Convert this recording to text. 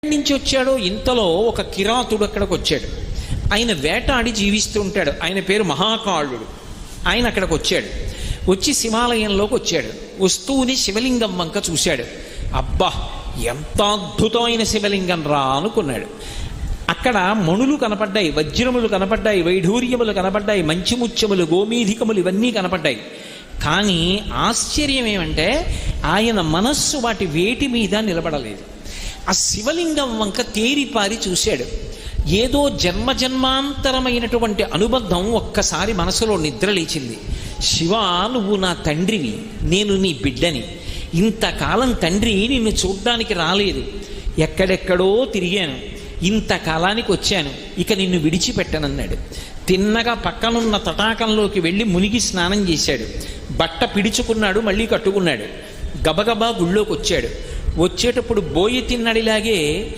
నుంచి వచ్చాడో ఇంతలో ఒక కిరాతుడు అక్కడికి వచ్చాడు. ఆయన వేటాడి జీవిస్తూ ఉంటాడు. ఆయన పేరు మహాకాళుడు. ఆయన అక్కడికి వచ్చాడు. వచ్చి శివాలయంలోకి వచ్చాడు. వస్తూనే శివలింగం వంక చూశాడు. అబ్బా, ఎంత అద్భుతమైన శివలింగం రా అనుకున్నాడు. అక్కడ మణులు కనపడ్డాయి, వజ్రములు కనపడ్డాయి, వైఢూర్యములు కనపడ్డాయి, మంచిముత్యములు, గోమీధికములు ఇవన్నీ కనపడ్డాయి. కానీ ఆశ్చర్యం ఏమంటే ఆయన మనస్సు వాటి వేటి మీద నిలబడలేదు. ఆ శివలింగం వంక తేరిపారి చూశాడు. ఏదో జన్మజన్మాంతరమైనటువంటి అనుబంధం ఒక్కసారి మనసులో నిద్రలేచింది. శివ, నువ్వు నా తండ్రివి, నేను నీ బిడ్డని. ఇంతకాలం తండ్రి నిన్ను చూడ్డానికి రాలేదు, ఎక్కడెక్కడో తిరిగాను, ఇంతకాలానికి వచ్చాను, ఇక నిన్ను విడిచిపెట్టనన్నాడు. తిన్నగా పక్కనున్న తటాకంలోకి వెళ్ళి మునిగి స్నానం చేశాడు. బట్ట పిడుచుకున్నాడు, మళ్ళీ కట్టుకున్నాడు. గబగబా గుళ్ళోకి వచ్చాడు. వచ్చేటప్పుడు బోయి తిన్నడిలాగే